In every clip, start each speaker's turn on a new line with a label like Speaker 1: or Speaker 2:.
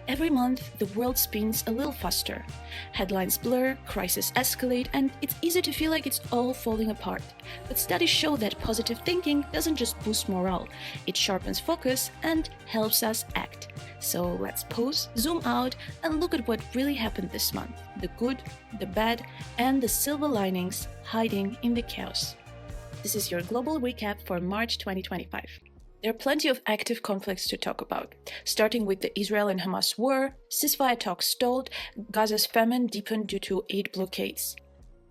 Speaker 1: Every month, the world spins a little faster. Headlines blur, crises escalate, and it's easy to feel like it's all falling apart. But studies show that positive thinking doesn't just boost morale, it sharpens focus and helps us act. So let's pause, zoom out, and look at what really happened this month: the good, the bad, and the silver linings hiding in the chaos. This is your global recap for March 2025. There are plenty of active conflicts to talk about, starting with the Israel and Hamas war. Ceasefire talks stalled, Gaza's famine deepened due to aid blockades.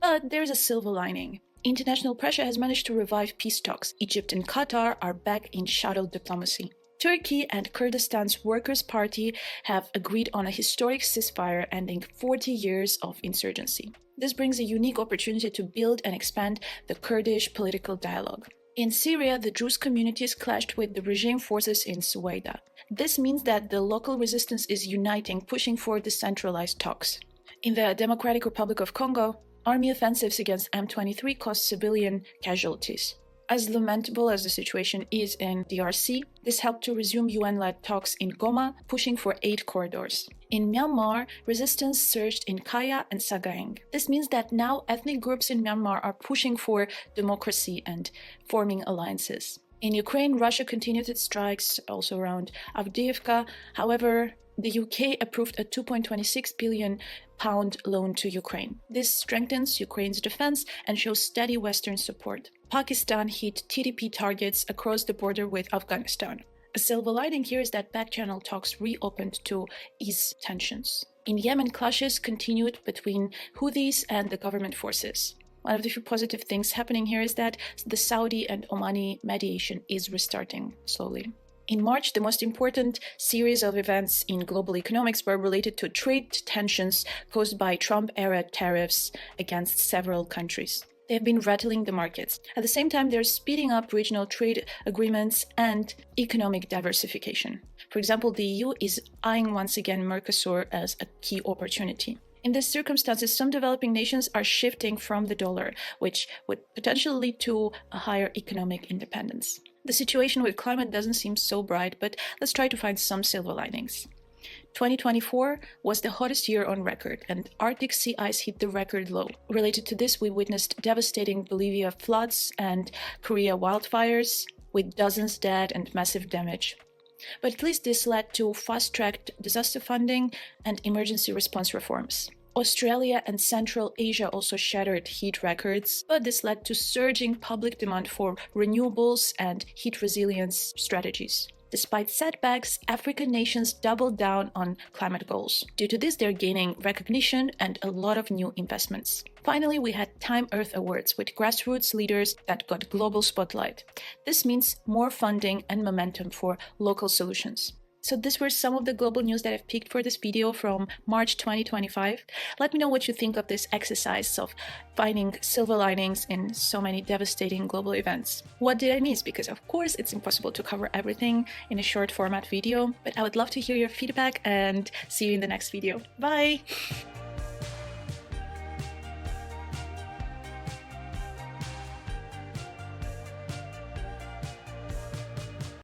Speaker 1: But there's a silver lining. International pressure has managed to revive peace talks. Egypt and Qatar are back in shadow diplomacy. Turkey and Kurdistan's Workers' Party have agreed on a historic ceasefire ending 40 years of insurgency. This brings a unique opportunity to build and expand the Kurdish political dialogue. In Syria, the Druze communities clashed with the regime forces in Suwaida. This means that the local resistance is uniting, pushing for decentralized talks. In the Democratic Republic of Congo, army offensives against M23 caused civilian casualties. As lamentable as the situation is in DRC, this helped to resume UN-led talks in Goma, pushing for aid corridors. In Myanmar, resistance surged in Kaya and Sagaing. This means that now ethnic groups in Myanmar are pushing for democracy and forming alliances. In Ukraine, Russia continued its strikes, also around Avdiivka. However, the UK approved a £2.26 billion loan to Ukraine. This strengthens Ukraine's defense and shows steady Western support. Pakistan hit TDP targets across the border with Afghanistan. A silver lining here is that back-channel talks reopened to ease tensions. In Yemen, clashes continued between Houthis and the government forces. One of the few positive things happening here is that the Saudi and Omani mediation is restarting slowly. In March, the most important series of events in global economics were related to trade tensions caused by Trump-era tariffs against several countries. They have been rattling the markets. At the same time, they're speeding up regional trade agreements and economic diversification. For example, the EU is eyeing once again Mercosur as a key opportunity. In these circumstances, some developing nations are shifting from the dollar, which would potentially lead to a higher economic independence. The situation with climate doesn't seem so bright, but let's try to find some silver linings. 2024 was the hottest year on record, and Arctic sea ice hit the record low. Related to this, we witnessed devastating Bolivia floods and Korea wildfires, with dozens dead and massive damage. But at least this led to fast-tracked disaster funding and emergency response reforms. Australia and Central Asia also shattered heat records, but this led to surging public demand for renewables and heat resilience strategies. Despite setbacks, African nations doubled down on climate goals. Due to this, they're gaining recognition and a lot of new investments. Finally, we had Time Earth Awards with grassroots leaders that got global spotlight. This means more funding and momentum for local solutions. So these were some of the global news that I've picked for this video from March 2025. Let me know what you think of this exercise of finding silver linings in so many devastating global events. What did I miss? Because of course it's impossible to cover everything in a short format video, but I would love to hear your feedback and see you in the next video. Bye!